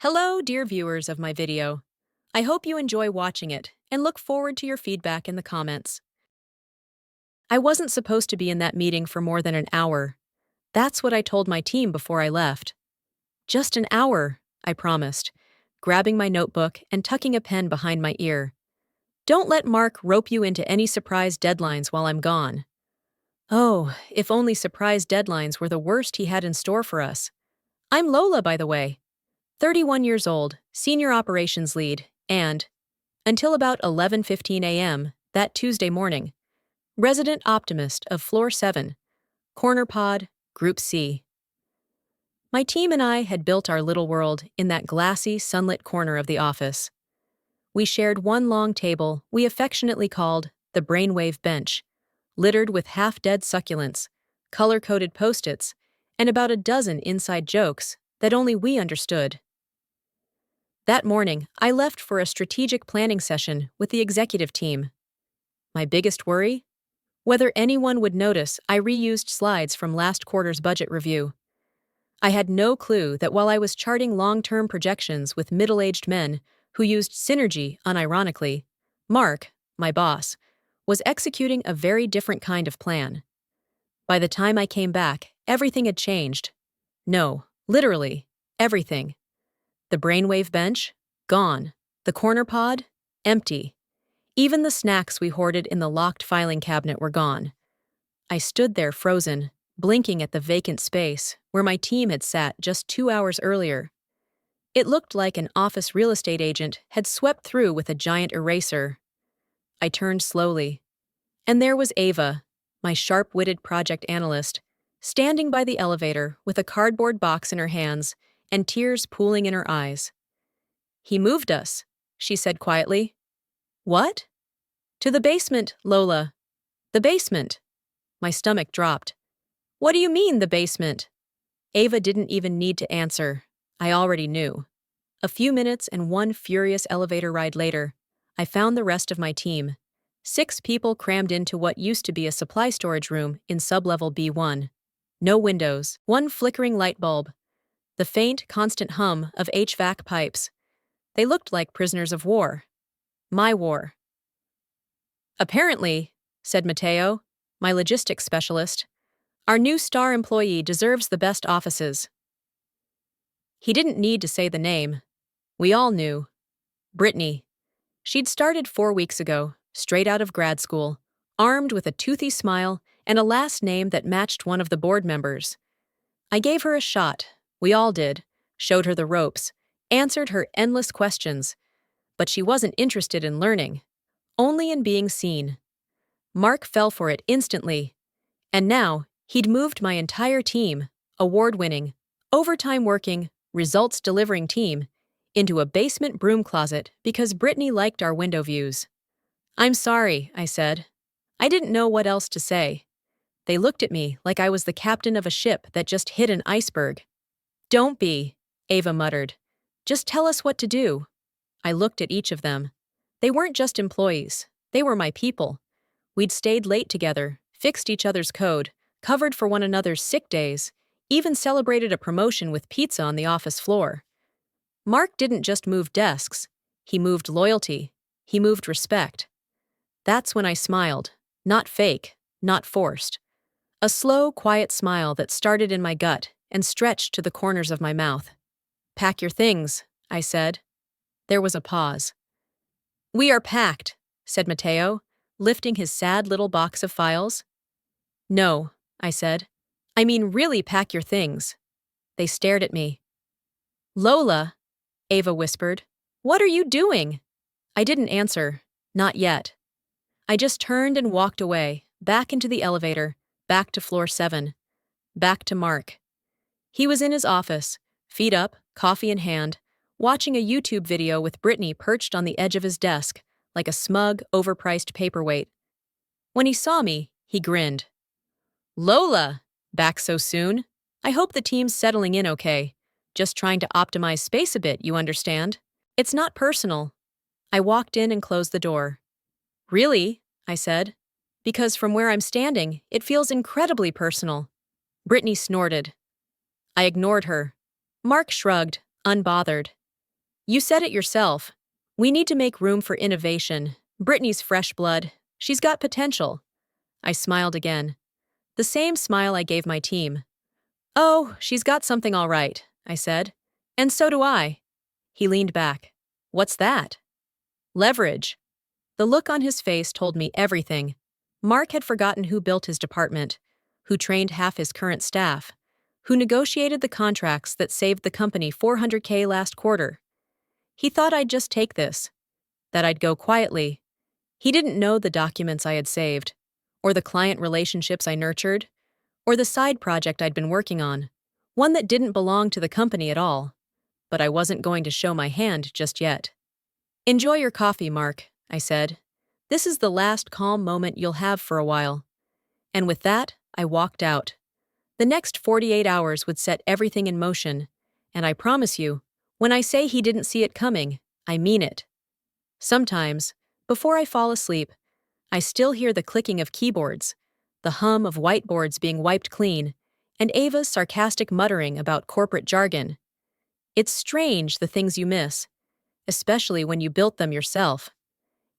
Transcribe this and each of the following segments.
Hello, dear viewers of my video. I hope you enjoy watching it and look forward to your feedback in the comments. I wasn't supposed to be in that meeting for more than an hour. That's what I told my team before I left. Just an hour, I promised, grabbing my notebook and tucking a pen behind my ear. Don't let Mark rope you into any surprise deadlines while I'm gone. Oh, if only surprise deadlines were the worst he had in store for us. I'm Lola, by the way. 31 years old, senior operations lead, and, until about 11:15 a.m. that Tuesday morning, resident optimist of Floor 7, Corner Pod, Group C. My team and I had built our little world in that glassy, sunlit corner of the office. We shared one long table we affectionately called the brainwave bench, littered with half-dead succulents, color-coded Post-its, and about a dozen inside jokes that only we understood. That morning, I left for a strategic planning session with the executive team. My biggest worry? Whether anyone would notice I reused slides from last quarter's budget review. I had no clue that while I was charting long-term projections with middle-aged men who used synergy unironically, Mark, my boss, was executing a very different kind of plan. By the time I came back, everything had changed. No, literally, everything. The brainwave bench? Gone. The corner pod? Empty. Even the snacks we hoarded in the locked filing cabinet were gone. I stood there frozen, blinking at the vacant space where my team had sat just 2 hours earlier. It looked like an office real estate agent had swept through with a giant eraser. I turned slowly. And there was Ava, my sharp-witted project analyst, standing by the elevator with a cardboard box in her hands and tears pooling in her eyes. "He moved us," she said quietly. "What?" "To the basement, Lola. The basement." My stomach dropped. "What do you mean, the basement?" Ava didn't even need to answer. I already knew. A few minutes and one furious elevator ride later, I found the rest of my team. 6 people crammed into what used to be a supply storage room in sublevel B1. No windows, one flickering light bulb. The faint, constant hum of HVAC pipes. They looked like prisoners of war. My war. "Apparently," said Mateo, my logistics specialist, "our new star employee deserves the best offices." He didn't need to say the name. We all knew. Brittany. She'd started 4 weeks ago, straight out of grad school, armed with a toothy smile and a last name that matched one of the board members. I gave her a shot. We all did. Showed her the ropes. Answered her endless questions. But she wasn't interested in learning. Only in being seen. Mark fell for it instantly. And now, he'd moved my entire team, award-winning, overtime-working, results-delivering team, into a basement broom closet because Brittany liked our window views. "I'm sorry," I said. I didn't know what else to say. They looked at me like I was the captain of a ship that just hit an iceberg. "Don't be," Ava muttered. "Just tell us what to do." I looked at each of them. They weren't just employees. They were my people. We'd stayed late together, fixed each other's code, covered for one another's sick days, even celebrated a promotion with pizza on the office floor. Mark didn't just move desks. He moved loyalty. He moved respect. That's when I smiled. Not fake, not forced. A slow, quiet smile that started in my gut and stretched to the corners of my mouth. "Pack your things," I said. There was a pause. "We are packed," said Mateo, lifting his sad little box of files. "No," I said. "I mean really pack your things." They stared at me. "Lola," Ava whispered, "what are you doing?" I didn't answer. Not yet. I just turned and walked away, back into the elevator, back to floor 7. Back to Mark. He was in his office, feet up, coffee in hand, watching a YouTube video with Brittany perched on the edge of his desk, like a smug, overpriced paperweight. When he saw me, he grinned. "Lola! Back so soon? I hope the team's settling in okay. Just trying to optimize space a bit, you understand? It's not personal." I walked in and closed the door. "Really?" I said. "Because from where I'm standing, it feels incredibly personal." Brittany snorted. I ignored her. Mark shrugged, unbothered. You said it yourself. We need to make room for innovation. Brittany's fresh blood. She's got potential. I smiled again. The same smile I gave my team. Oh, she's got something all right, I said. And so do I. He leaned back. What's that? Leverage. The look on his face told me everything. Mark had forgotten who built his department, who trained half his current staff, who negotiated the contracts that saved the company $400K last quarter. He thought I'd just take this, that I'd go quietly. He didn't know the documents I had saved, or the client relationships I nurtured, or the side project I'd been working on, one that didn't belong to the company at all. But I wasn't going to show my hand just yet. Enjoy your coffee, Mark, I said. This is the last calm moment you'll have for a while. And with that, I walked out. The next 48 hours would set everything in motion, and I promise you, when I say he didn't see it coming, I mean it. Sometimes, before I fall asleep, I still hear the clicking of keyboards, the hum of whiteboards being wiped clean, and Ava's sarcastic muttering about corporate jargon. It's strange the things you miss, especially when you built them yourself.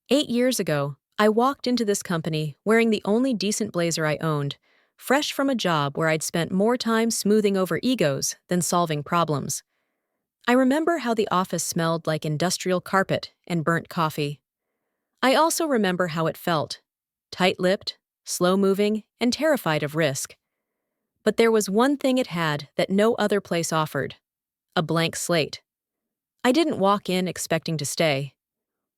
8 years ago, I walked into this company wearing the only decent blazer I owned, fresh from a job where I'd spent more time smoothing over egos than solving problems. I remember how the office smelled like industrial carpet and burnt coffee. I also remember how it felt, tight-lipped, slow-moving, and terrified of risk. But there was one thing it had that no other place offered: a blank slate. I didn't walk in expecting to stay.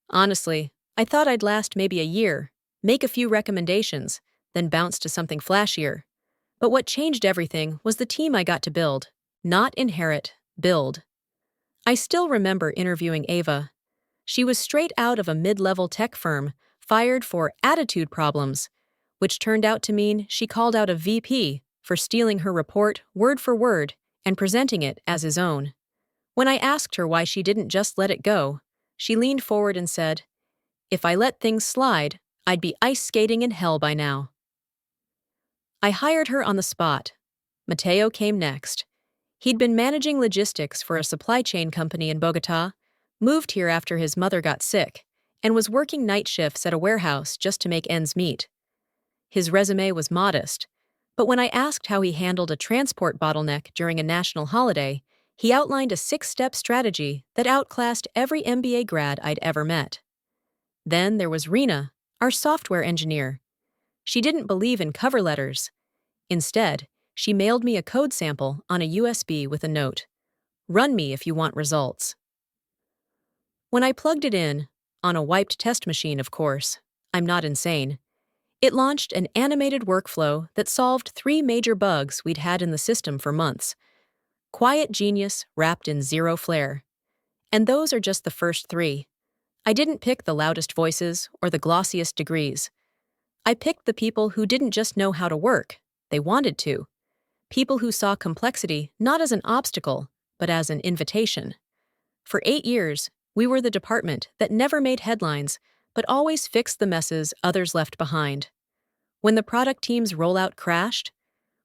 Honestly, I thought I'd last maybe a year, make a few recommendations, then bounce to something flashier. But what changed everything was the team I got to build. Not inherit, build. I still remember interviewing Ava. She was straight out of a mid-level tech firm, fired for attitude problems, which turned out to mean she called out a VP for stealing her report word for word and presenting it as his own. When I asked her why she didn't just let it go, she leaned forward and said, "If I let things slide, I'd be ice skating in hell by now." I hired her on the spot. Mateo came next. He'd been managing logistics for a supply chain company in Bogota, moved here after his mother got sick, and was working night shifts at a warehouse just to make ends meet. His resume was modest, but when I asked how he handled a transport bottleneck during a national holiday, he outlined a 6-step strategy that outclassed every MBA grad I'd ever met. Then there was Rena, our software engineer. She didn't believe in cover letters. Instead, she mailed me a code sample on a USB with a note. "Run me if you want results." When I plugged it in, on a wiped test machine, of course, I'm not insane, it launched an animated workflow that solved 3 major bugs we'd had in the system for months. Quiet genius wrapped in zero flair. And those are just the first 3. I didn't pick the loudest voices or the glossiest degrees. I picked the people who didn't just know how to work, they wanted to. People who saw complexity not as an obstacle, but as an invitation. For 8 years, we were the department that never made headlines, but always fixed the messes others left behind. When the product team's rollout crashed,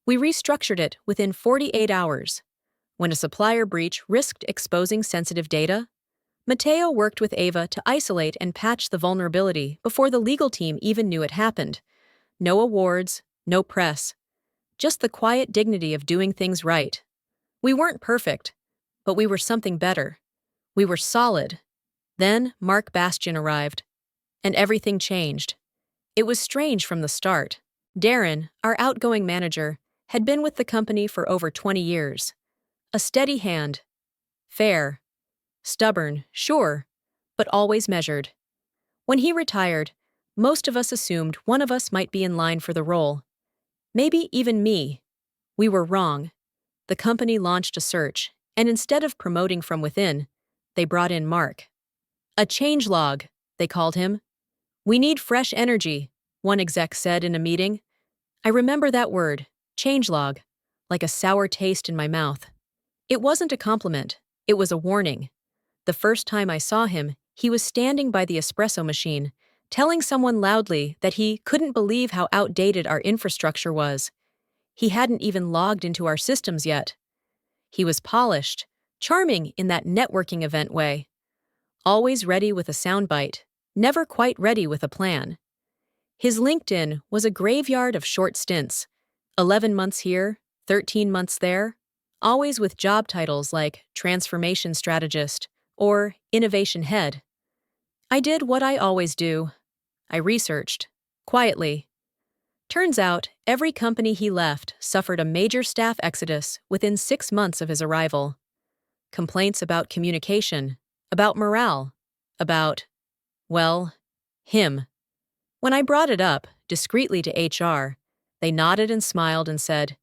we restructured it within 48 hours. When a supplier breach risked exposing sensitive data, Mateo worked with Ava to isolate and patch the vulnerability before the legal team even knew it happened. No awards, no press. Just the quiet dignity of doing things right. We weren't perfect, but we were something better. We were solid. Then Mark Bastian arrived, and everything changed. It was strange from the start. Darren, our outgoing manager, had been with the company for over 20 years. A steady hand. Fair. Stubborn, sure, but always measured. When he retired, most of us assumed one of us might be in line for the role. Maybe even me. We were wrong. The company launched a search, and instead of promoting from within, they brought in Mark. A changelog, they called him. "We need fresh energy," one exec said in a meeting. I remember that word, changelog, like a sour taste in my mouth. It wasn't a compliment, it was a warning. The first time I saw him, he was standing by the espresso machine, telling someone loudly that he couldn't believe how outdated our infrastructure was. He hadn't even logged into our systems yet. He was polished, charming in that networking event way, always ready with a soundbite, never quite ready with a plan. His LinkedIn was a graveyard of short stints, 11 months here, 13 months there, always with job titles like transformation strategist or innovation head. I did what I always do. I researched, quietly. Turns out, every company he left suffered a major staff exodus within 6 months of his arrival. Complaints about communication, about morale, about, well, him. When I brought it up, discreetly to HR, they nodded and smiled and said,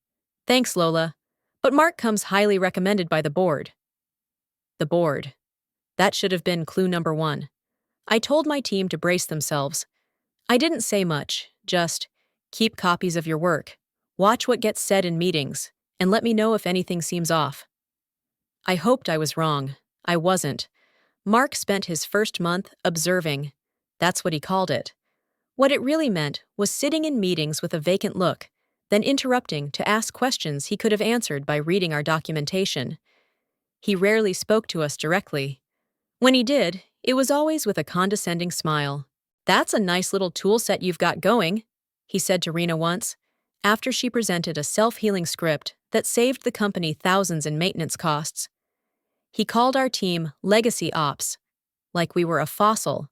"Thanks, Lola, but Mark comes highly recommended by the board." The board. That should have been clue number 1. I told my team to brace themselves. I didn't say much, just, keep copies of your work, watch what gets said in meetings, and let me know if anything seems off. I hoped I was wrong. I wasn't. Mark spent his first month observing. That's what he called it. What it really meant was sitting in meetings with a vacant look, then interrupting to ask questions he could have answered by reading our documentation. He rarely spoke to us directly. When he did, it was always with a condescending smile. "That's a nice little tool set you've got going," he said to Rena once, after she presented a self-healing script that saved the company thousands in maintenance costs. He called our team Legacy Ops, like we were a fossil.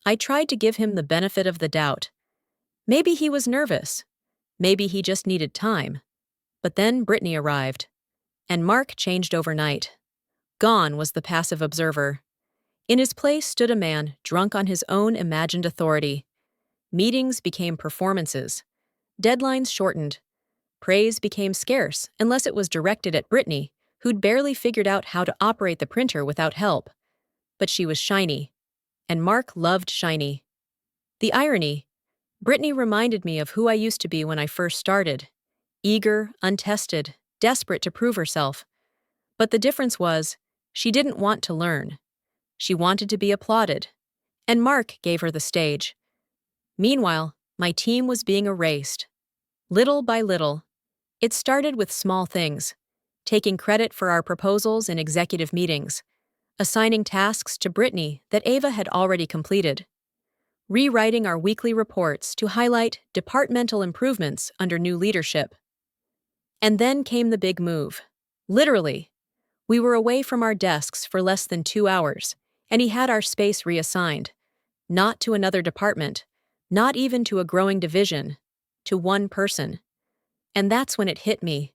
I tried to give him the benefit of the doubt. Maybe he was nervous. Maybe he just needed time. But then Brittany arrived. And Mark changed overnight. Gone was the passive observer. In his place stood a man drunk on his own imagined authority. Meetings became performances. Deadlines shortened. Praise became scarce unless it was directed at Brittany, who'd barely figured out how to operate the printer without help. But she was shiny. And Mark loved shiny. The irony, Brittany reminded me of who I used to be when I first started. Eager, untested, desperate to prove herself. But the difference was, she didn't want to learn. She wanted to be applauded. And Mark gave her the stage. Meanwhile, my team was being erased. Little by little. It started with small things. Taking credit for our proposals in executive meetings. Assigning tasks to Brittany that Ava had already completed. Rewriting our weekly reports to highlight departmental improvements under new leadership. And then came the big move. Literally. We were away from our desks for less than 2 hours, and he had our space reassigned. Not to another department, not even to a growing division, to one person. And that's when it hit me.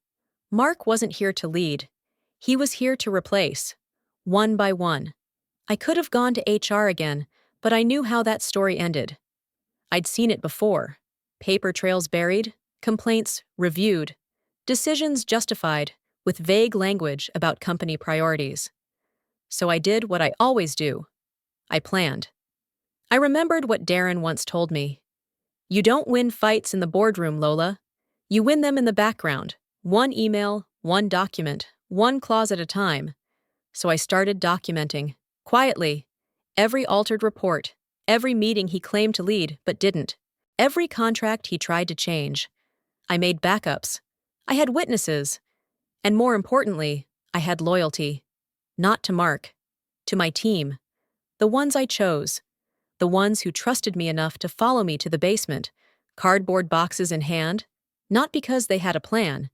Mark wasn't here to lead. He was here to replace. One by one. I could have gone to HR again, but I knew how that story ended. I'd seen it before. Paper trails buried, complaints reviewed, decisions justified, with vague language about company priorities. So I did what I always do. I planned. I remembered what Darren once told me. You don't win fights in the boardroom, Lola. You win them in the background. One email, one document, one clause at a time. So I started documenting, quietly, every altered report, every meeting he claimed to lead but didn't, every contract he tried to change. I made backups. I had witnesses. And more importantly, I had loyalty. Not to Mark. To my team. The ones I chose. The ones who trusted me enough to follow me to the basement, cardboard boxes in hand, not because they had a plan,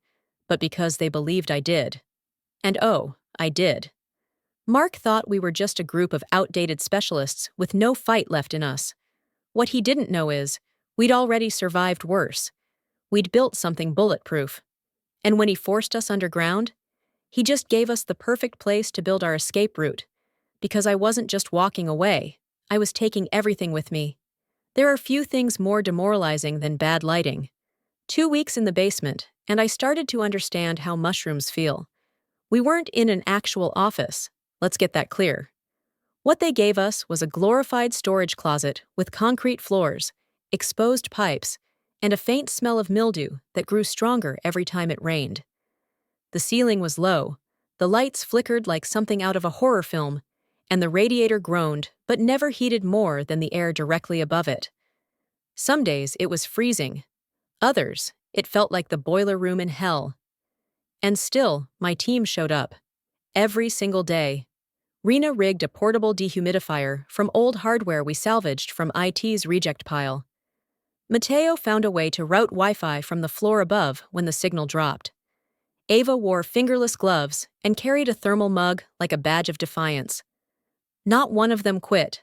but because they believed I did. And oh, I did. Mark thought we were just a group of outdated specialists with no fight left in us. What he didn't know is, we'd already survived worse. We'd built something bulletproof. And when he forced us underground, he just gave us the perfect place to build our escape route. Because I wasn't just walking away, I was taking everything with me. There are few things more demoralizing than bad lighting. 2 weeks in the basement, and I started to understand how mushrooms feel. We weren't in an actual office. Let's get that clear. What they gave us was a glorified storage closet with concrete floors, exposed pipes, and a faint smell of mildew that grew stronger every time it rained. The ceiling was low, the lights flickered like something out of a horror film, and the radiator groaned but never heated more than the air directly above it. Some days it was freezing. Others, it felt like the boiler room in hell. And still, my team showed up. Every single day. Rena rigged a portable dehumidifier from old hardware we salvaged from IT's reject pile. Mateo found a way to route Wi-Fi from the floor above when the signal dropped. Ava wore fingerless gloves and carried a thermal mug like a badge of defiance. Not one of them quit,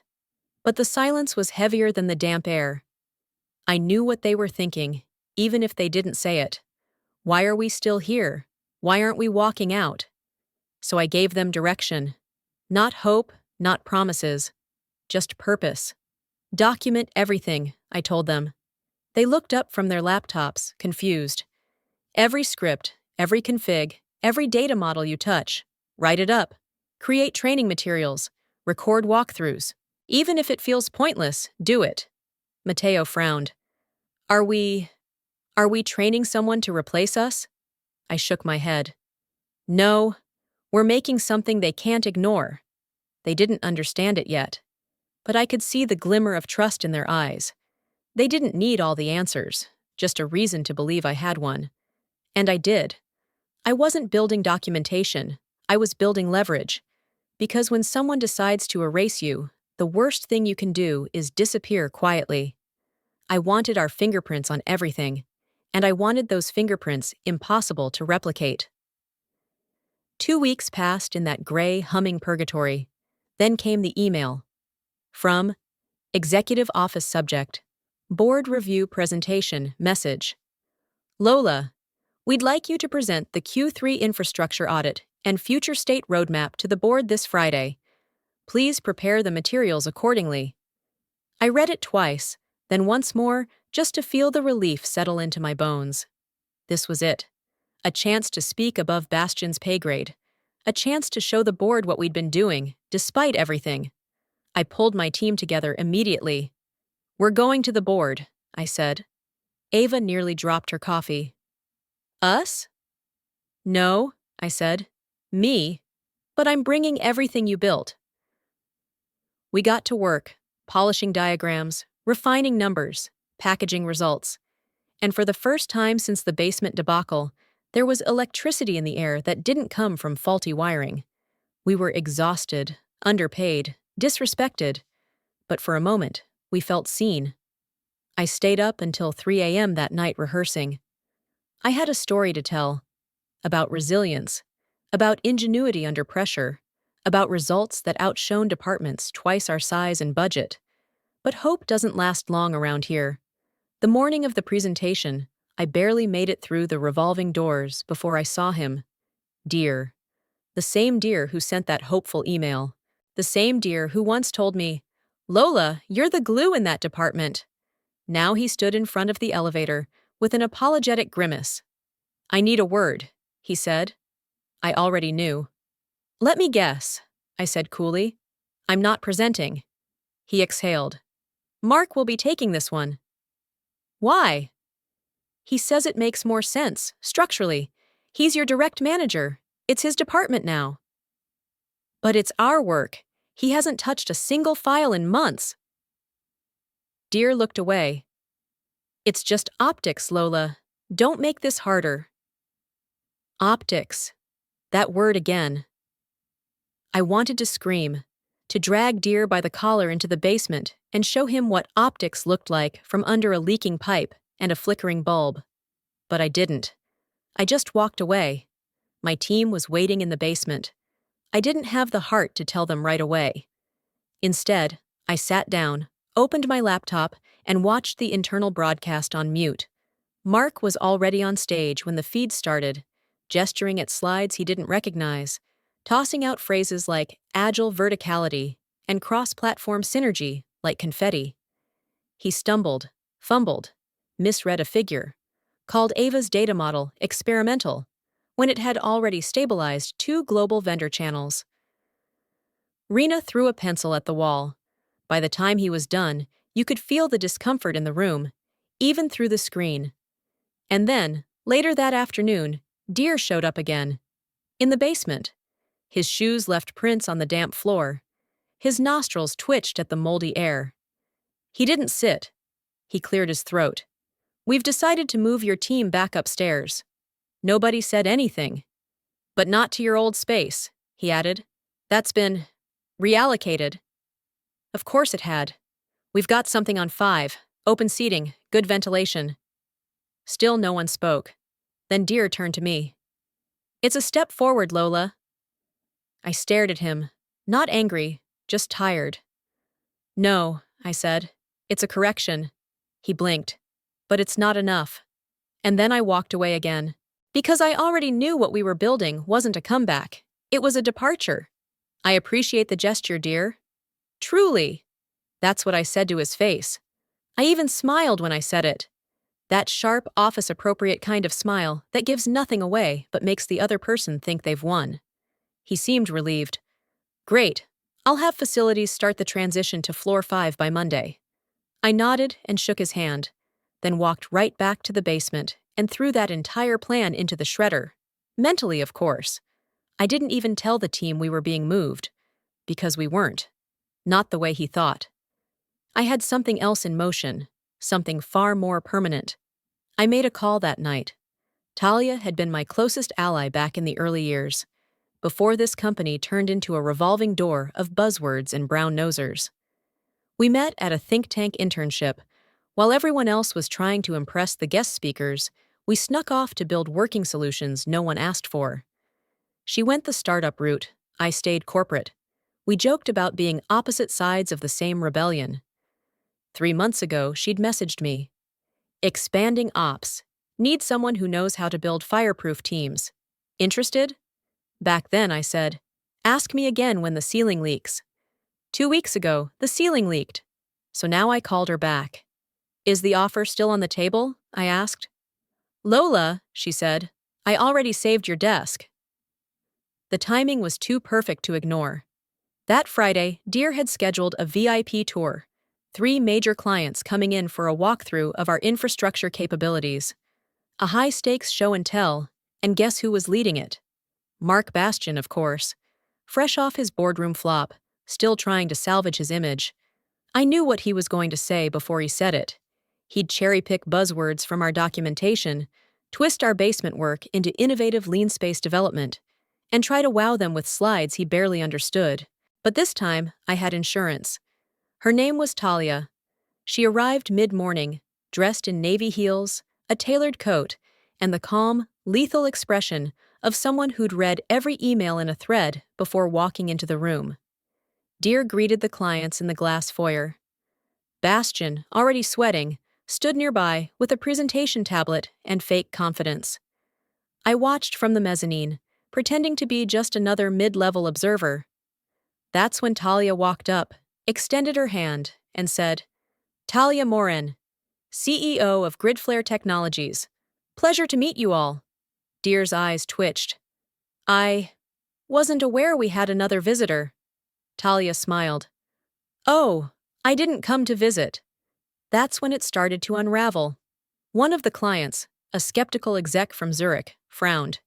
but the silence was heavier than the damp air. I knew what they were thinking, even if they didn't say it. Why are we still here? Why aren't we walking out? So I gave them direction. Not hope, not promises. Just purpose. Document everything, I told them. They looked up from their laptops, confused. Every script, every config, every data model you touch. Write it up. Create training materials. Record walkthroughs. Even if it feels pointless, do it. Mateo frowned. Are we training someone to replace us? I shook my head. No, we're making something they can't ignore. They didn't understand it yet, but I could see the glimmer of trust in their eyes. They didn't need all the answers, just a reason to believe I had one. And I did. I wasn't building documentation, I was building leverage. Because when someone decides to erase you, the worst thing you can do is disappear quietly. I wanted our fingerprints on everything, and I wanted those fingerprints impossible to replicate. 2 weeks passed in that gray, humming purgatory. Then came the email. From Executive Office Subject. Board Review Presentation Message. Lola, we'd like you to present the Q3 infrastructure audit and future state roadmap to the board this Friday. Please prepare the materials accordingly. I read it twice, then once more, just to feel the relief settle into my bones. This was it. A chance to speak above Bastion's pay grade. A chance to show the board what we'd been doing, despite everything. I pulled my team together immediately. We're going to the board, I said. Ava nearly dropped her coffee. Us? No, I said. Me? But I'm bringing everything you built. We got to work, polishing diagrams, refining numbers, packaging results. And for the first time since the basement debacle, there was electricity in the air that didn't come from faulty wiring. We were exhausted, underpaid, disrespected. But for a moment, we felt seen. I stayed up until 3 a.m. that night rehearsing. I had a story to tell. About resilience. About ingenuity under pressure. About results that outshone departments twice our size and budget. But hope doesn't last long around here. The morning of the presentation, I barely made it through the revolving doors before I saw him. Dear. The same Dear who sent that hopeful email. The same Dear who once told me, Lola, you're the glue in that department. Now he stood in front of the elevator with an apologetic grimace. I need a word, he said. I already knew. Let me guess, I said coolly. I'm not presenting. He exhaled. Mark will be taking this one. Why? He says it makes more sense, structurally. He's your direct manager. It's his department now. But it's our work. He hasn't touched a single file in months. Dear looked away. It's just optics, Lola. Don't make this harder. Optics. That word again. I wanted to scream, to drag Dear by the collar into the basement and show him what optics looked like from under a leaking pipe and a flickering bulb. But I didn't. I just walked away. My team was waiting in the basement. I didn't have the heart to tell them right away. Instead, I sat down, opened my laptop, and watched the internal broadcast on mute. Mark was already on stage when the feed started, gesturing at slides he didn't recognize, tossing out phrases like agile verticality and cross-platform synergy like confetti. He stumbled, fumbled, misread a figure, called Ava's data model experimental, when it had already stabilized 2 global vendor channels. Rena threw a pencil at the wall. By the time he was done, you could feel the discomfort in the room, even through the screen. And then, later that afternoon, Dear showed up again. In the basement. His shoes left prints on the damp floor. His nostrils twitched at the moldy air. He didn't sit. He cleared his throat. We've decided to move your team back upstairs. Nobody said anything. But not to your old space, he added. That's been Reallocated. Of course it had. We've got something on 5. Open seating, good ventilation. Still no one spoke. Then Deer turned to me. It's a step forward, Lola. I stared at him, not angry, just tired. No, I said. It's a correction. He blinked. But it's not enough. And then I walked away again. Because I already knew what we were building wasn't a comeback. It was a departure. I appreciate the gesture, dear. Truly. That's what I said to his face. I even smiled when I said it. That sharp, office-appropriate kind of smile that gives nothing away but makes the other person think they've won. He seemed relieved. Great. I'll have facilities start the transition to floor 5 by Monday. I nodded and shook his hand, then walked right back to the basement and threw that entire plan into the shredder. Mentally, of course. I didn't even tell the team we were being moved. Because we weren't. Not the way he thought. I had something else in motion, something far more permanent. I made a call that night. Talia had been my closest ally back in the early years, before this company turned into a revolving door of buzzwords and brown-nosers. We met at a think tank internship. While everyone else was trying to impress the guest speakers, we snuck off to build working solutions no one asked for. She went the startup route, I stayed corporate. We joked about being opposite sides of the same rebellion. 3 months ago, she'd messaged me. Expanding ops. Need someone who knows how to build fireproof teams. Interested? Back then, I said, ask me again when the ceiling leaks. 2 weeks ago, the ceiling leaked. So now I called her back. Is the offer still on the table? I asked. Lola, she said, I already saved your desk. The timing was too perfect to ignore. That Friday, Deer had scheduled a VIP tour. 3 major clients coming in for a walkthrough of our infrastructure capabilities. A high-stakes show and tell, and guess who was leading it? Mark Bastian, of course. Fresh off his boardroom flop, still trying to salvage his image. I knew what he was going to say before he said it. He'd cherry-pick buzzwords from our documentation, twist our basement work into innovative lean space development, and try to wow them with slides he barely understood. But this time, I had insurance. Her name was Talia. She arrived mid-morning, dressed in navy heels, a tailored coat, and the calm, lethal expression of someone who'd read every email in a thread before walking into the room. Deer greeted the clients in the glass foyer. Bastian, already sweating, stood nearby with a presentation tablet and fake confidence. I watched from the mezzanine, pretending to be just another mid-level observer. That's when Talia walked up, extended her hand, and said, Talia Morin, CEO of Gridflare Technologies. Pleasure to meet you all. Deer's eyes twitched. I wasn't aware we had another visitor. Talia smiled. Oh, I didn't come to visit. That's when it started to unravel. One of the clients, a skeptical exec from Zurich, frowned.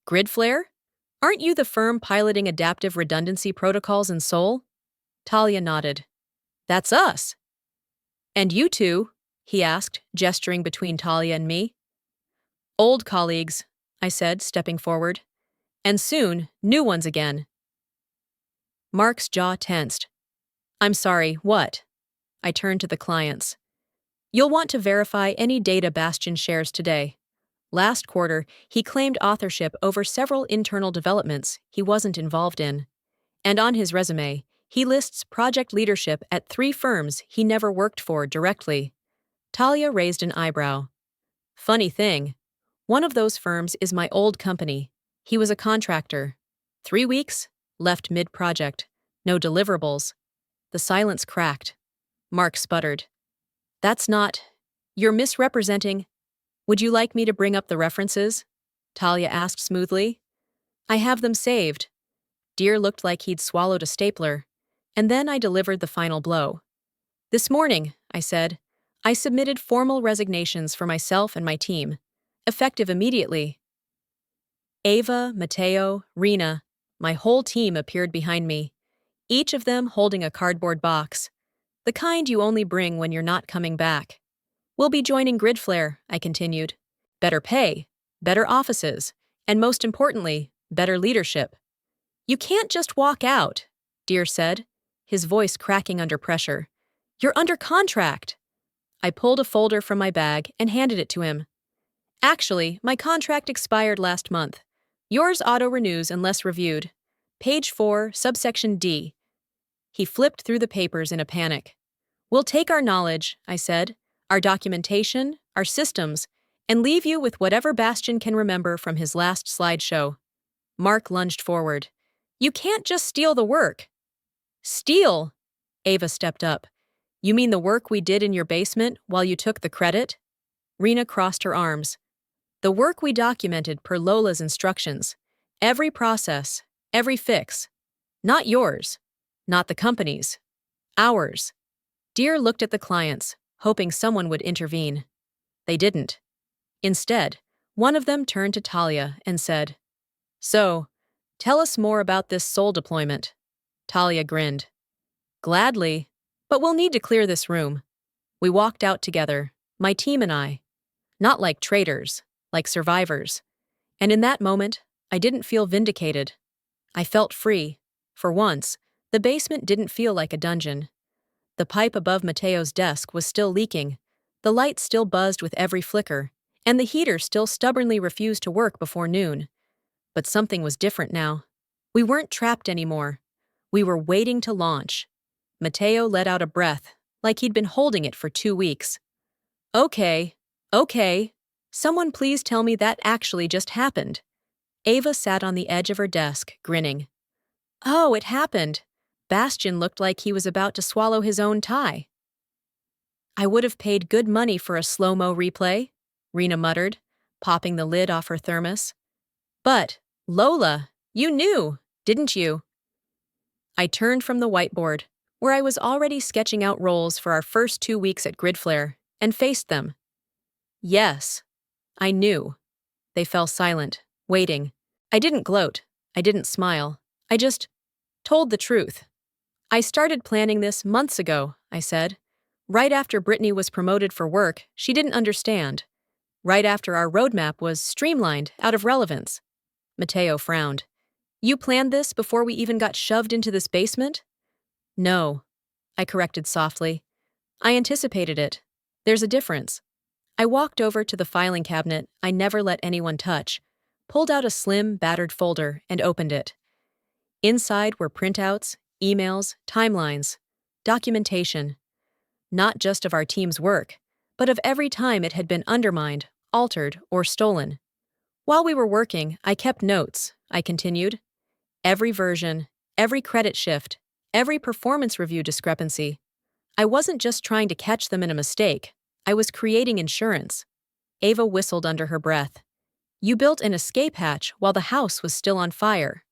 Gridflare? Aren't you the firm piloting adaptive redundancy protocols in Seoul? Talia nodded. That's us. And you two? He asked, gesturing between Talia and me. Old colleagues, I said, stepping forward. And soon, new ones again. Mark's jaw tensed. I'm sorry, what? I turned to the clients. You'll want to verify any data Bastian shares today. Last quarter, he claimed authorship over several internal developments he wasn't involved in. And on his resume, he lists project leadership at 3 firms he never worked for directly. Talia raised an eyebrow. Funny thing, one of those firms is my old company. He was a contractor. 3 weeks, left mid-project. No deliverables. The silence cracked. Mark sputtered. That's not... You're misrepresenting... Would you like me to bring up the references? Talia asked smoothly. I have them saved. Deer looked like he'd swallowed a stapler. And then I delivered the final blow. This morning, I said, I submitted formal resignations for myself and my team, effective immediately. Ava, Mateo, Rena, my whole team appeared behind me, each of them holding a cardboard box, the kind you only bring when you're not coming back. We'll be joining Gridflare, I continued. Better pay, better offices, and most importantly, better leadership. You can't just walk out. Dear said, his voice cracking under pressure. You're under contract. I pulled a folder from my bag and handed it to him. Actually, my contract expired last month. Yours auto-renews unless reviewed. Page 4, subsection D. He flipped through the papers in a panic. We'll take our knowledge, I said, our documentation, our systems, and leave you with whatever Bastian can remember from his last slideshow. Mark lunged forward. You can't just steal the work. Steal? Ava stepped up. You mean the work we did in your basement while you took the credit? Rena crossed her arms. The work we documented per Lola's instructions. Every process, every fix. Not yours. Not the company's. Ours. Dear looked at the clients, hoping someone would intervene. They didn't. Instead, one of them turned to Talia and said, So, tell us more about this soul deployment. Talia grinned. Gladly, but we'll need to clear this room. We walked out together, my team and I. Not like traitors, like survivors. And in that moment, I didn't feel vindicated. I felt free. For once, the basement didn't feel like a dungeon. The pipe above Mateo's desk was still leaking, the light still buzzed with every flicker, and the heater still stubbornly refused to work before noon. But something was different now. We weren't trapped anymore. We were waiting to launch. Mateo let out a breath, like he'd been holding it for 2 weeks. Okay. Someone please tell me that actually just happened. Ava sat on the edge of her desk, grinning. Oh, it happened. Bastian looked like he was about to swallow his own tie. I would have paid good money for a slow-mo replay, Rena muttered, popping the lid off her thermos. But, Lola, you knew, didn't you? I turned from the whiteboard, where I was already sketching out roles for our first 2 weeks at Gridflare, and faced them. Yes, I knew. They fell silent, waiting. I didn't gloat. I didn't smile. I just told the truth. I started planning this months ago, I said. Right after Brittany was promoted for work she didn't understand. Right after our roadmap was streamlined out of relevance. Mateo frowned. You planned this before we even got shoved into this basement? No, I corrected softly. I anticipated it. There's a difference. I walked over to the filing cabinet I never let anyone touch, pulled out a slim, battered folder, and opened it. Inside were printouts, emails, timelines, documentation. Not just of our team's work, but of every time it had been undermined, altered, or stolen. While we were working, I kept notes, I continued. Every version, every credit shift, every performance review discrepancy. I wasn't just trying to catch them in a mistake. I was creating insurance. Ava whistled under her breath. You built an escape hatch while the house was still on fire.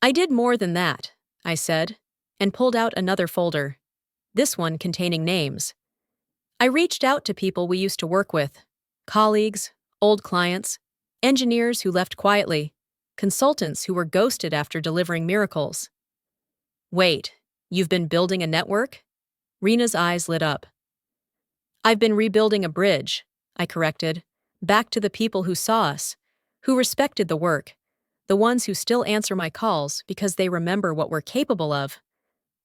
I did more than that, I said, and pulled out another folder. This one containing names. I reached out to people we used to work with. Colleagues, old clients, engineers who left quietly, consultants who were ghosted after delivering miracles. Wait, you've been building a network? Rena's eyes lit up. I've been rebuilding a bridge, I corrected, back to the people who saw us, who respected the work, the ones who still answer my calls because they remember what we're capable of.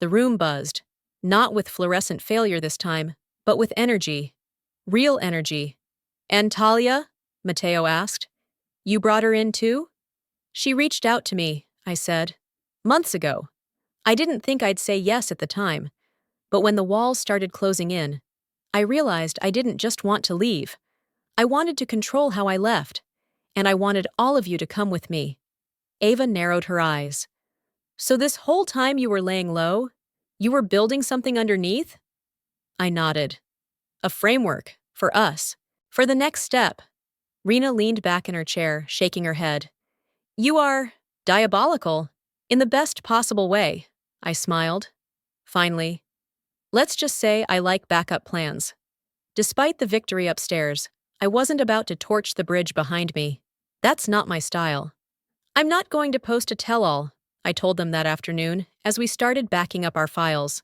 The room buzzed, not with fluorescent failure this time, but with energy. Real energy. And Talia? Mateo asked. You brought her in too? She reached out to me, I said. Months ago. I didn't think I'd say yes at the time, but when the walls started closing in, I realized I didn't just want to leave. I wanted to control how I left, and I wanted all of you to come with me. Ava narrowed her eyes. So this whole time you were laying low? You were building something underneath? I nodded. A framework, for us, for the next step. Rena leaned back in her chair, shaking her head. You are diabolical, in the best possible way, I smiled. Finally, let's just say I like backup plans. Despite the victory upstairs, I wasn't about to torch the bridge behind me. That's not my style. I'm not going to post a tell-all, I told them that afternoon as we started backing up our files.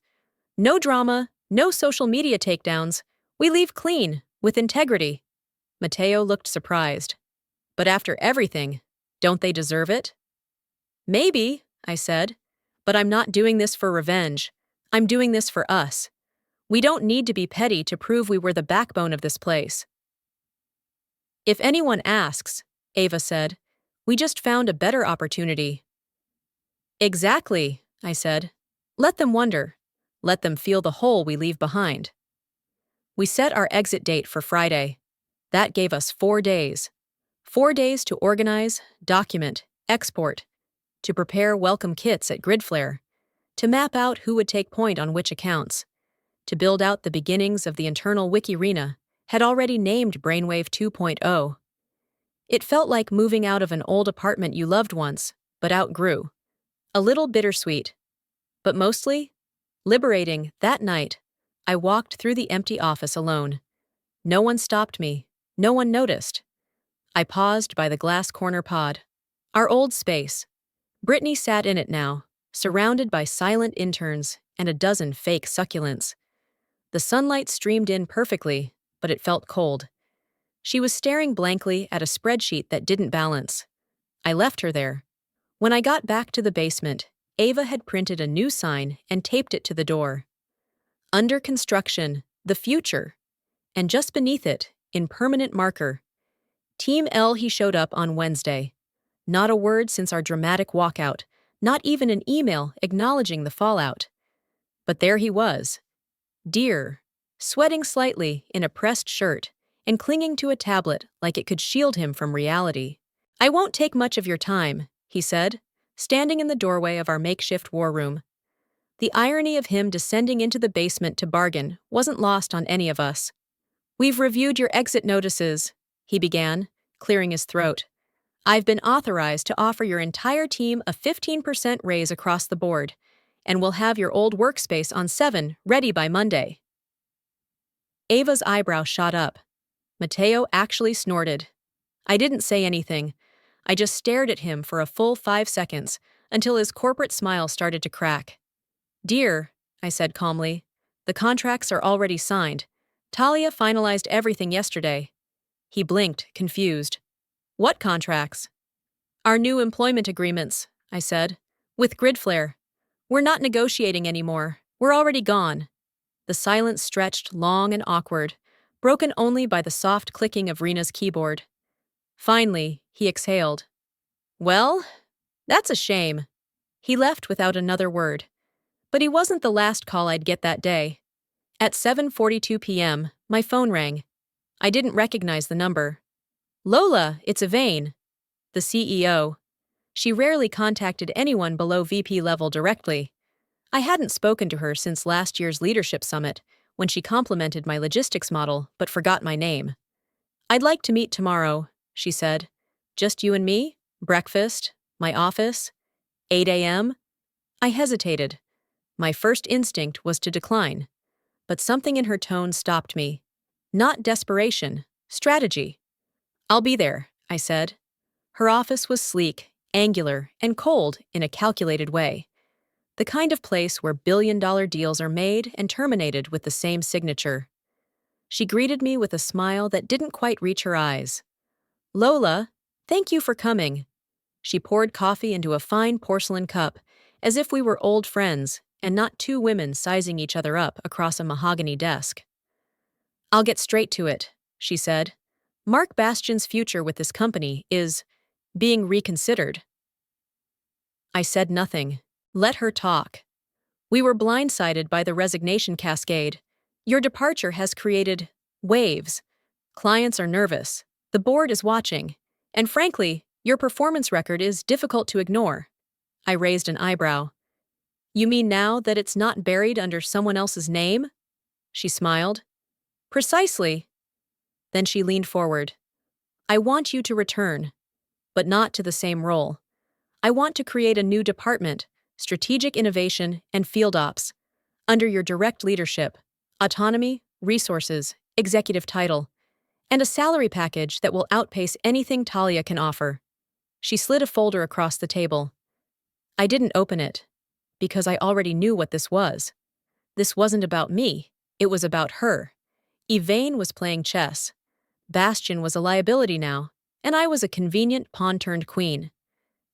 No drama, no social media takedowns. We leave clean, with integrity. Mateo looked surprised. But after everything, don't they deserve it? Maybe, I said, But I'm not doing this for revenge. I'm doing this for us. We don't need to be petty to prove we were the backbone of this place. If anyone asks, Ava said, we just found a better opportunity. Exactly, I said. Let them wonder. Let them feel the hole we leave behind. We set our exit date for Friday. That gave us 4 days. 4 days to organize, document, export, to prepare welcome kits at Gridflare, to map out who would take point on which accounts, to build out the beginnings of the internal Wikirena, had already named Brainwave 2.0. It felt like moving out of an old apartment you loved once, but outgrew. A little bittersweet. But mostly, liberating. That night, I walked through the empty office alone. No one stopped me. No one noticed. I paused by the glass corner pod. Our old space. Brittany sat in it now, surrounded by silent interns and a dozen fake succulents. The sunlight streamed in perfectly, but it felt cold. She was staring blankly at a spreadsheet that didn't balance. I left her there. When I got back to the basement, Ava had printed a new sign and taped it to the door. Under construction, the future. And just beneath it, in permanent marker, Team L. He showed up on Wednesday. Not a word since our dramatic walkout, not even an email acknowledging the fallout. But there he was. Dear, sweating slightly in a pressed shirt, and clinging to a tablet like it could shield him from reality. I won't take much of your time, he said, standing in the doorway of our makeshift war room. The irony of him descending into the basement to bargain wasn't lost on any of us. We've reviewed your exit notices, he began, clearing his throat. I've been authorized to offer your entire team a 15% raise across the board, and we'll have your old workspace on 7 ready by Monday. Ava's eyebrow shot up. Mateo actually snorted. I didn't say anything. I just stared at him for a full 5 seconds until his corporate smile started to crack. Dear, I said calmly, the contracts are already signed. Talia finalized everything yesterday. He blinked, confused. What contracts? Our new employment agreements, I said, with Gridflare. We're not negotiating anymore. We're already gone. The silence stretched long and awkward, broken only by the soft clicking of Rena's keyboard. Finally, he exhaled. Well, that's a shame. He left without another word. But he wasn't the last call I'd get that day. At 7:42 p.m., my phone rang. I didn't recognize the number. Lola, it's Ivane, the CEO. She rarely contacted anyone below VP level directly. I hadn't spoken to her since last year's leadership summit, when she complimented my logistics model but forgot my name. I'd like to meet tomorrow, she said. Just you and me? Breakfast? My office? 8 a.m.? I hesitated. My first instinct was to decline. But something in her tone stopped me. Not desperation, strategy. I'll be there, I said. Her office was sleek, angular, and cold in a calculated way. The kind of place where billion-dollar deals are made and terminated with the same signature. She greeted me with a smile that didn't quite reach her eyes. Lola, thank you for coming. She poured coffee into a fine porcelain cup, as if we were old friends and not two women sizing each other up across a mahogany desk. I'll get straight to it, she said. Mark Bastian's future with this company is being reconsidered. I said nothing. Let her talk. We were blindsided by the resignation cascade. Your departure has created waves. Clients are nervous. The board is watching. And frankly, your performance record is difficult to ignore. I raised an eyebrow. You mean now that it's not buried under someone else's name? She smiled. Precisely. Then she leaned forward. I want you to return, but not to the same role. I want to create a new department, strategic innovation, and field ops, under your direct leadership, autonomy, resources, executive title, and a salary package that will outpace anything Talia can offer. She slid a folder across the table. I didn't open it, because I already knew what this was. This wasn't about me, it was about her. Ivane was playing chess. Bastian was a liability now, and I was a convenient pawn-turned-queen.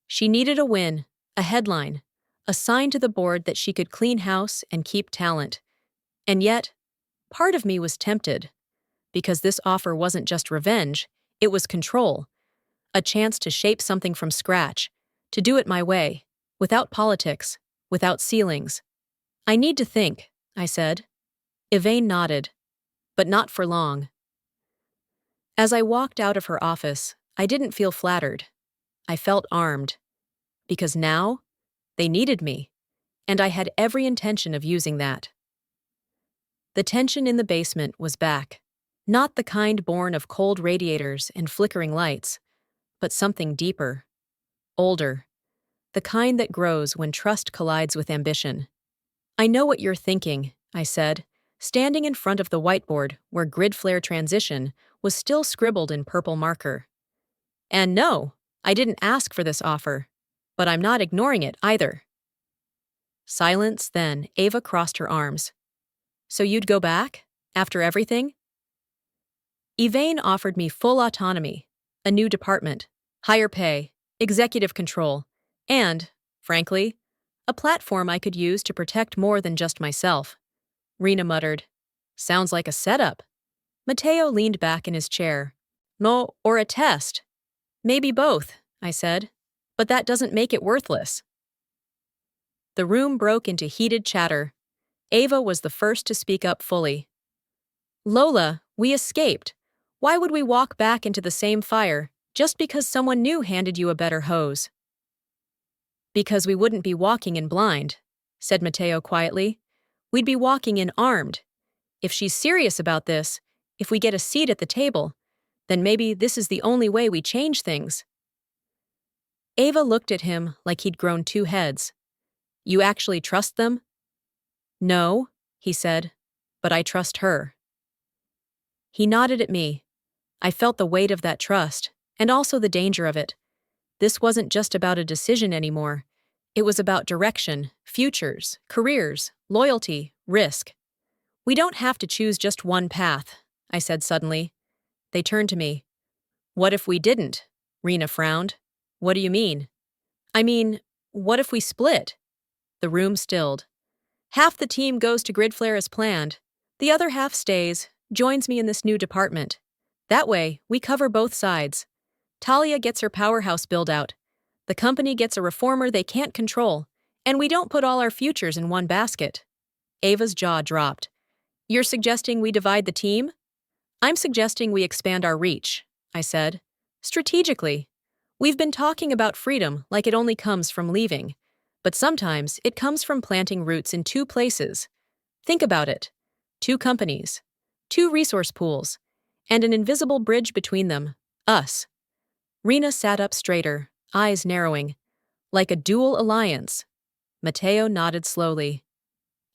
She needed a win, a headline, a sign to the board that she could clean house and keep talent. And yet, part of me was tempted, because this offer wasn't just revenge, it was control, a chance to shape something from scratch, to do it my way, without politics, without ceilings. I need to think, I said. Yvain nodded, but not for long. As I walked out of her office, I didn't feel flattered. I felt armed, because now, they needed me, and I had every intention of using that. The tension in the basement was back, not the kind born of cold radiators and flickering lights, but something deeper, older, the kind that grows when trust collides with ambition. I know what you're thinking, I said, standing in front of the whiteboard where grid flare transition was still scribbled in purple marker. And no, I didn't ask for this offer, but I'm not ignoring it either. Silence, then Ava crossed her arms. So you'd go back, after everything? Yvain offered me full autonomy, a new department, higher pay, executive control, and, frankly, a platform I could use to protect more than just myself. Rena muttered. Sounds like a setup. Matteo leaned back in his chair. No, or a test. Maybe both, I said, but that doesn't make it worthless. The room broke into heated chatter. Ava was the first to speak up fully. Lola, we escaped. Why would we walk back into the same fire just because someone new handed you a better hose? Because we wouldn't be walking in blind, said Matteo quietly. We'd be walking in armed. If she's serious about this, if we get a seat at the table, then maybe this is the only way we change things. Ava looked at him like he'd grown two heads. You actually trust them? No, he said, but I trust her. He nodded at me. I felt the weight of that trust, and also the danger of it. This wasn't just about a decision anymore. It was about direction, futures, careers, loyalty, risk. We don't have to choose just one path, I said suddenly. They turned to me. What if we didn't? Rena frowned. What do you mean? I mean, what if we split? The room stilled. Half the team goes to Gridflare as planned. The other half stays, joins me in this new department. That way, we cover both sides. Talia gets her powerhouse build-out. The company gets a reformer they can't control. And we don't put all our futures in one basket. Ava's jaw dropped. You're suggesting we divide the team? I'm suggesting we expand our reach, I said. Strategically. We've been talking about freedom like it only comes from leaving. But sometimes it comes from planting roots in two places. Think about it. Two companies, two resource pools, and an invisible bridge between them, us. Rena sat up straighter, eyes narrowing. Like a dual alliance. Matteo nodded slowly.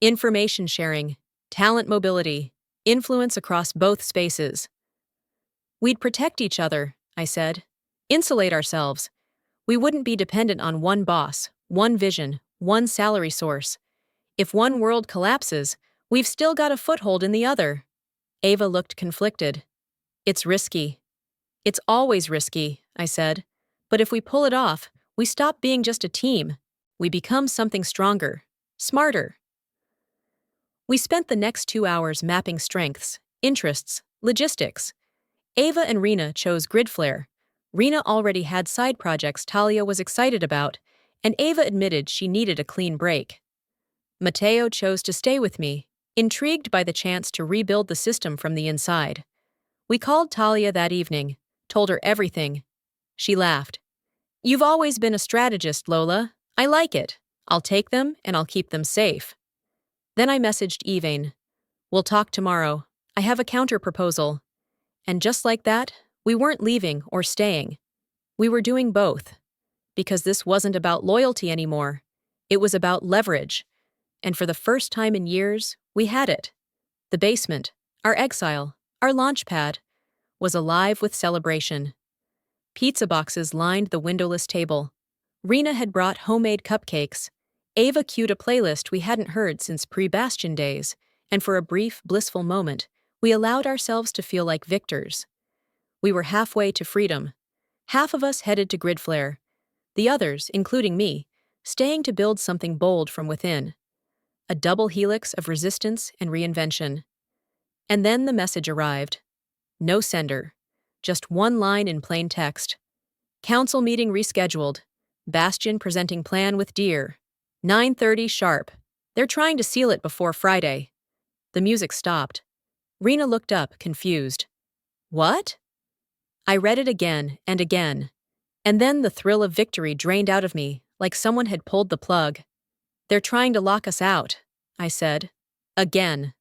Information sharing, talent mobility, influence across both spaces. We'd protect each other, I said. Insulate ourselves. We wouldn't be dependent on one boss, one vision, one salary source. If one world collapses, we've still got a foothold in the other. Ava looked conflicted. It's risky. It's always risky, I said. But if we pull it off, we stop being just a team. We become something stronger, smarter. We spent the next 2 hours mapping strengths, interests, logistics. Ava and Rena chose Gridflare. Rena already had side projects Talia was excited about, and Ava admitted she needed a clean break. Matteo chose to stay with me, intrigued by the chance to rebuild the system from the inside. We called Talia that evening, told her everything. She laughed. You've always been a strategist, Lola. I like it. I'll take them and I'll keep them safe. Then I messaged Yvain. We'll talk tomorrow. I have a counter-proposal. And just like that, we weren't leaving or staying. We were doing both. Because this wasn't about loyalty anymore. It was about leverage. And for the first time in years, we had it. The basement, our exile, our launch pad, was alive with celebration. Pizza boxes lined the windowless table. Rena had brought homemade cupcakes. Ava cued a playlist we hadn't heard since pre-Bastion days, and for a brief, blissful moment, we allowed ourselves to feel like victors. We were halfway to freedom. Half of us headed to Gridflare. The others, including me, staying to build something bold from within. A double helix of resistance and reinvention. And then the message arrived. No sender. Just one line in plain text. Council meeting rescheduled. Bastion presenting plan with Deer. 9:30 sharp. They're trying to seal it before Friday. The music stopped. Rena looked up, confused. What? I read it again and again. And then the thrill of victory drained out of me, like someone had pulled the plug. They're trying to lock us out, I said. Again.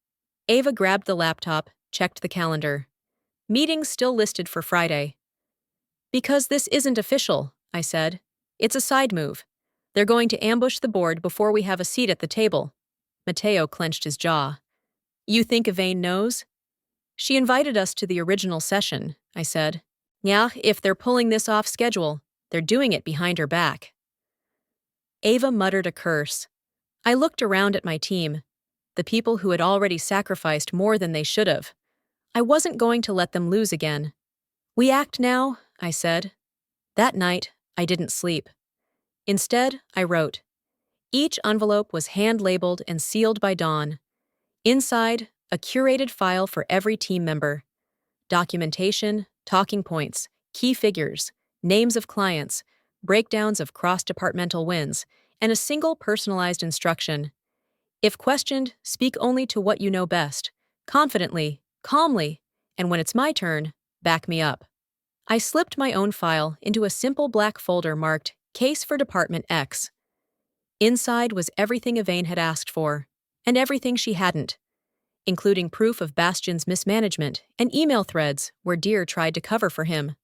Ava grabbed the laptop, checked the calendar. Meetings still listed for Friday. Because this isn't official, I said. It's a side move. They're going to ambush the board before we have a seat at the table. Mateo clenched his jaw. You think Elaine knows? She invited us to the original session, I said. Yeah, if they're pulling this off schedule, they're doing it behind her back. Ava muttered a curse. I looked around at my team, the people who had already sacrificed more than they should have. I wasn't going to let them lose again. We act now, I said. That night, I didn't sleep. Instead, I wrote. Each envelope was hand-labeled and sealed by Dawn. Inside, a curated file for every team member. Documentation, talking points, key figures, names of clients, breakdowns of cross-departmental wins, and a single personalized instruction. If questioned, speak only to what you know best, confidently, calmly, and when it's my turn, back me up. I slipped my own file into a simple black folder marked Case for Department X. Inside was everything Elaine had asked for, and everything she hadn't, including proof of Bastion's mismanagement and email threads where Deer tried to cover for him.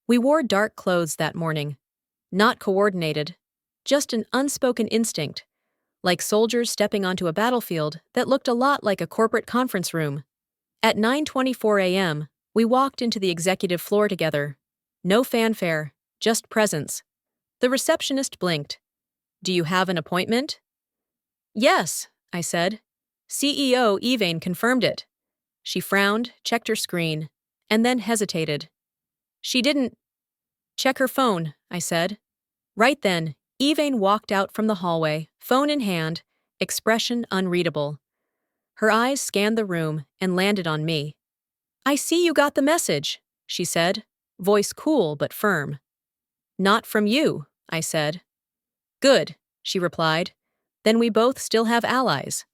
We wore dark clothes that morning, not coordinated, just an unspoken instinct, like soldiers stepping onto a battlefield that looked a lot like a corporate conference room. At 9:24 a.m., we walked into the executive floor together. No fanfare, just presence. The receptionist blinked. Do you have an appointment? Yes, I said. CEO Elaine confirmed it. She frowned, checked her screen, and then hesitated. She didn't check her phone, I said. Right then, Elaine walked out from the hallway, phone in hand, expression unreadable. Her eyes scanned the room and landed on me. I see you got the message, she said, voice cool but firm. Not from you, I said. Good, she replied. Then we both still have allies.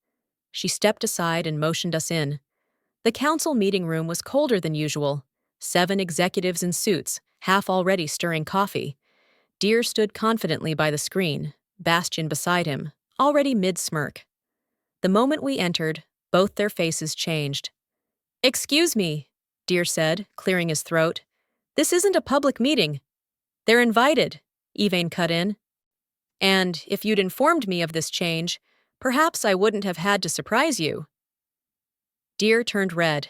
She stepped aside and motioned us in. The council meeting room was colder than usual. 7 executives in suits, half already stirring coffee. Deer stood confidently by the screen, Bastion beside him, already mid-smirk. The moment we entered, both their faces changed. Excuse me, Deer said, clearing his throat. This isn't a public meeting. They're invited, Elaine cut in. And if you'd informed me of this change, perhaps I wouldn't have had to surprise you. Deer turned red.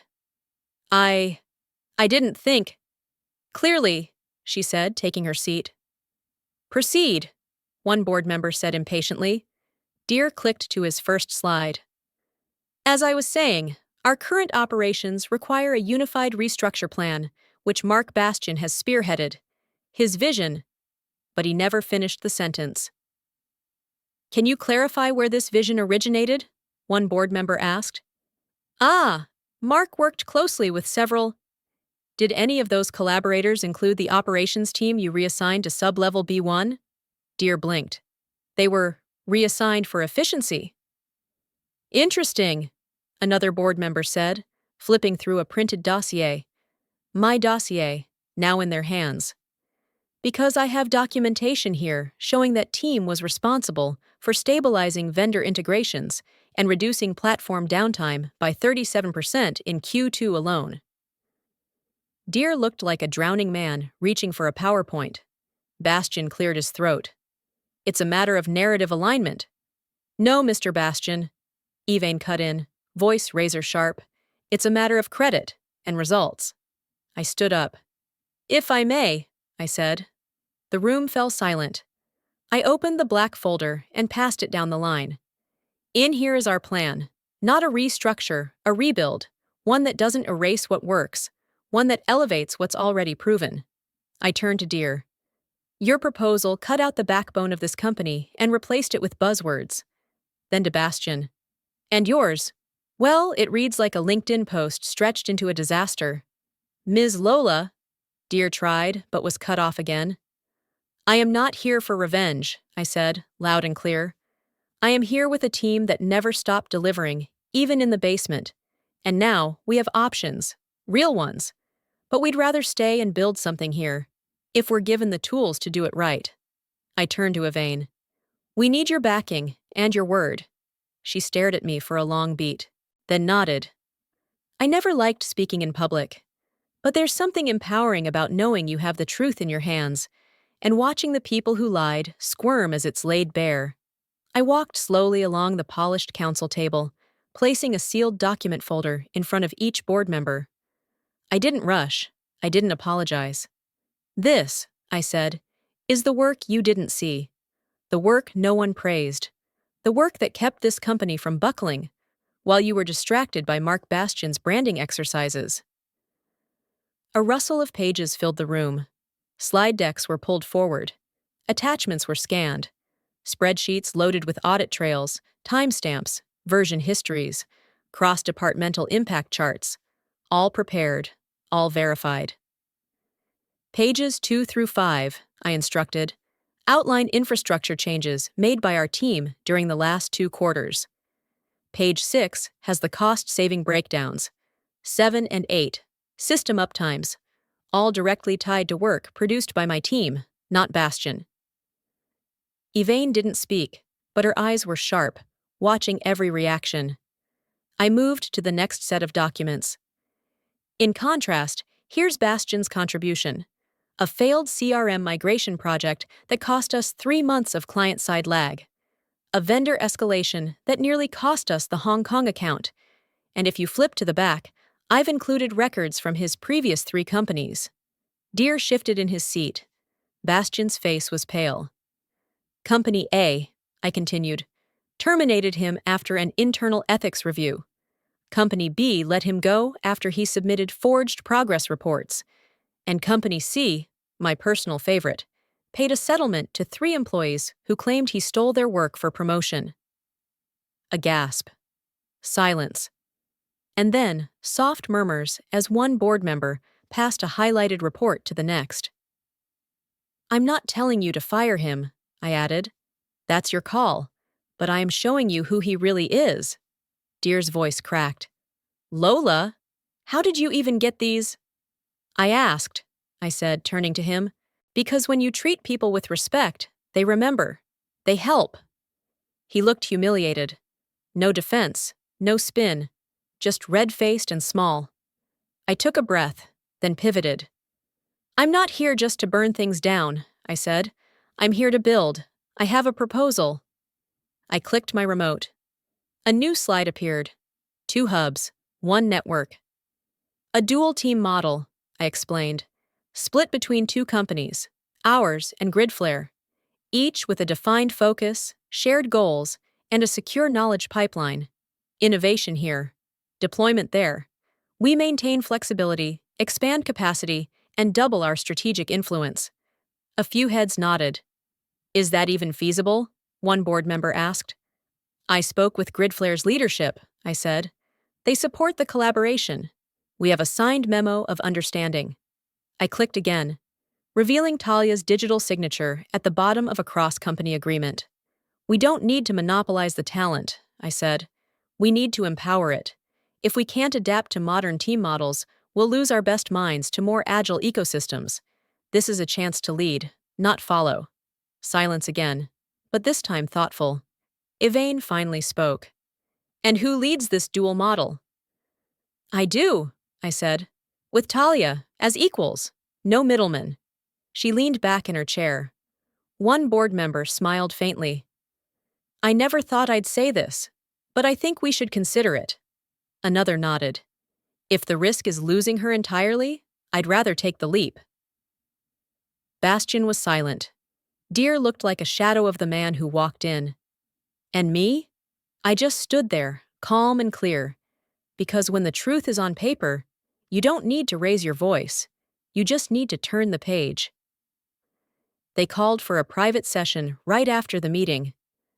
I didn't think. Clearly, she said, taking her seat. Proceed, one board member said impatiently. Deer clicked to his first slide. As I was saying, our current operations require a unified restructure plan, which Mark Bastion has spearheaded. His vision, but he never finished the sentence. Can you clarify where this vision originated? One board member asked. Mark worked closely with several. Did any of those collaborators include the operations team you reassigned to sub-level B1? Deer blinked. They were reassigned for efficiency. Interesting, another board member said, flipping through a printed dossier. My dossier, now in their hands. Because I have documentation here showing that team was responsible for stabilizing vendor integrations and reducing platform downtime by 37% in Q2 alone. Deer looked like a drowning man reaching for a PowerPoint. Bastion cleared his throat. It's a matter of narrative alignment. No, Mr. Bastion, Elaine cut in, voice razor sharp. It's a matter of credit and results. I stood up. If I may, I said. The room fell silent. I opened the black folder and passed it down the line. In here is our plan. Not a restructure, a rebuild. One that doesn't erase what works. One that elevates what's already proven. I turned to Deer. Your proposal cut out the backbone of this company and replaced it with buzzwords. Then to Bastian. And yours? Well, it reads like a LinkedIn post stretched into a disaster. Ms. Lola, Dear tried, but was cut off again. I am not here for revenge, I said, loud and clear. I am here with a team that never stopped delivering, even in the basement. And now we have options, real ones. But we'd rather stay and build something here, if we're given the tools to do it right. I turned to Yvain. We need your backing and your word. She stared at me for a long beat, then nodded. I never liked speaking in public, but there's something empowering about knowing you have the truth in your hands and watching the people who lied squirm as it's laid bare. I walked slowly along the polished council table, placing a sealed document folder in front of each board member. I didn't rush. I didn't apologize. This, I said, is the work you didn't see. The work no one praised. The work that kept this company from buckling, while you were distracted by Mark Bastian's branding exercises. A rustle of pages filled the room. Slide decks were pulled forward. Attachments were scanned. Spreadsheets loaded with audit trails, timestamps, version histories, cross-departmental impact charts, all prepared, all verified. Pages 2 through 5, I instructed, outline infrastructure changes made by our team during the last 2 quarters. Page 6 has the cost-saving breakdowns. 7 and 8, system uptimes, all directly tied to work produced by my team, not Bastian. Yvain didn't speak, but her eyes were sharp, watching every reaction. I moved to the next set of documents. In contrast, here's Bastian's contribution. A failed CRM migration project that cost us 3 months of client-side lag. A vendor escalation that nearly cost us the Hong Kong account. And if you flip to the back, I've included records from his previous 3 companies. Deere shifted in his seat. Bastian's face was pale. Company A, I continued, terminated him after an internal ethics review. Company B let him go after he submitted forged progress reports. And Company C, my personal favorite, paid a settlement to 3 employees who claimed he stole their work for promotion. A gasp. Silence. And then soft murmurs as one board member passed a highlighted report to the next. I'm not telling you to fire him, I added. That's your call, but I am showing you who he really is. Deer's voice cracked. Lola, how did you even get these? I asked, I said, turning to him, because when you treat people with respect, they remember. They help. He looked humiliated. No defense, no spin, just red-faced and small. I took a breath, then pivoted. I'm not here just to burn things down, I said. I'm here to build. I have a proposal. I clicked my remote. A new slide appeared. 2 hubs, 1 network. A dual-team model, I explained, split between 2 companies, ours and Gridflare, each with a defined focus, shared goals, and a secure knowledge pipeline. Innovation here, deployment there. We maintain flexibility, expand capacity, and double our strategic influence. A few heads nodded. Is that even feasible? One board member asked. I spoke with Gridflare's leadership, I said. They support the collaboration. We have a signed memo of understanding. I clicked again, revealing Talia's digital signature at the bottom of a cross-company agreement. We don't need to monopolize the talent, I said. We need to empower it. If we can't adapt to modern team models, we'll lose our best minds to more agile ecosystems. This is a chance to lead, not follow. Silence again, but this time thoughtful. Yvain finally spoke. And who leads this dual model? I do, I said. With Talia, as equals, no middlemen. She leaned back in her chair. One board member smiled faintly. I never thought I'd say this, but I think we should consider it. Another nodded. If the risk is losing her entirely, I'd rather take the leap. Bastian was silent. Deer looked like a shadow of the man who walked in. And me? I just stood there, calm and clear. Because when the truth is on paper, you don't need to raise your voice. You just need to turn the page. They called for a private session right after the meeting.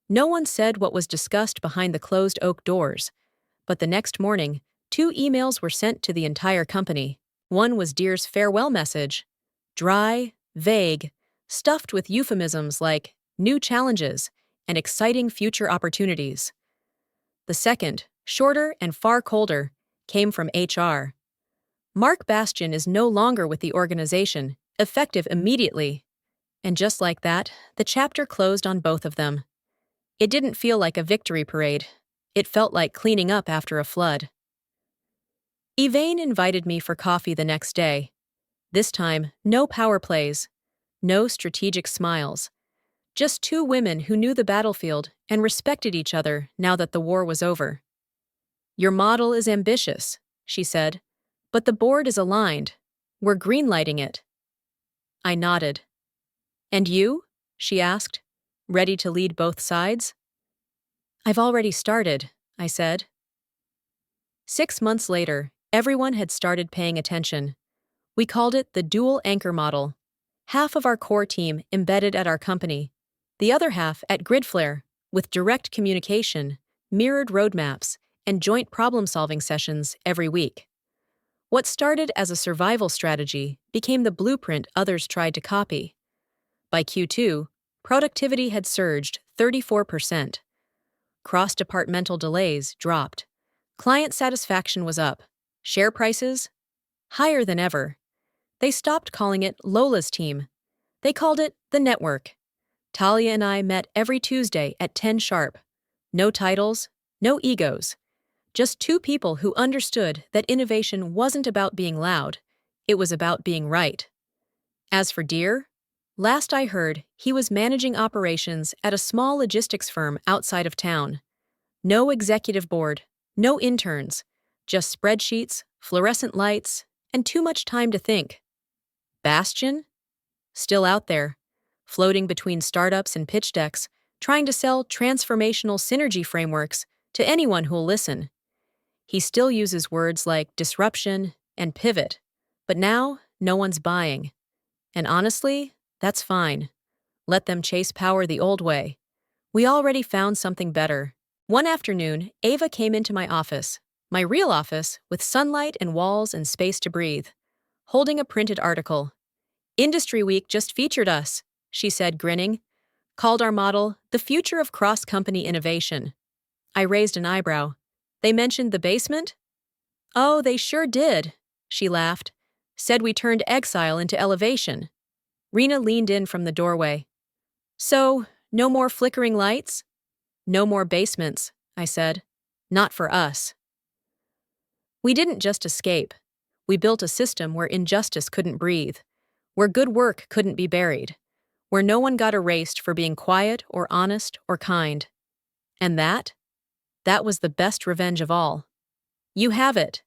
No one said what was discussed behind the closed oak doors, but the next morning, 2 emails were sent to the entire company. One was Deere's farewell message, dry, vague, stuffed with euphemisms like new challenges and exciting future opportunities. The second, shorter and far colder, came from HR. Mark Bastian is no longer with the organization, effective immediately. And just like that, the chapter closed on both of them. It didn't feel like a victory parade. It felt like cleaning up after a flood. Elaine invited me for coffee the next day. This time, no power plays, no strategic smiles. Just 2 women who knew the battlefield and respected each other now that the war was over. "Your model is ambitious," she said, "but the board is aligned. We're greenlighting it." I nodded. "And you?" she asked, ready to lead both sides. "I've already started," I said. 6 months later, everyone had started paying attention. We called it the dual anchor model. Half of our core team embedded at our company, the other half at Gridflare, with direct communication, mirrored roadmaps, and joint problem-solving sessions every week. What started as a survival strategy became the blueprint others tried to copy. By Q2, productivity had surged 34%. Cross-departmental delays dropped. Client satisfaction was up. Share prices? Higher than ever. They stopped calling it Lola's team. They called it the network. Talia and I met every Tuesday at 10 sharp. No titles, no egos. Just 2 people who understood that innovation wasn't about being loud. It was about being right. As for Deere, last I heard, he was managing operations at a small logistics firm outside of town. No executive board, no interns, just spreadsheets, fluorescent lights, and too much time to think. Bastian? Still out there, floating between startups and pitch decks, trying to sell transformational synergy frameworks to anyone who'll listen. He still uses words like disruption and pivot, but now no one's buying. And honestly, that's fine. Let them chase power the old way. We already found something better. One afternoon, Ava came into my office, my real office, with sunlight and walls and space to breathe, holding a printed article. "Industry Week just featured us," she said, grinning. "Called our model the future of cross-company innovation." I raised an eyebrow. "They mentioned the basement?" "Oh, they sure did," she laughed. "Said we turned exile into elevation." Rena leaned in from the doorway. "So, no more flickering lights?" "No more basements," I said. "Not for us." We didn't just escape. We built a system where injustice couldn't breathe, where good work couldn't be buried, where no one got erased for being quiet or honest or kind. And that was the best revenge of all. You have it.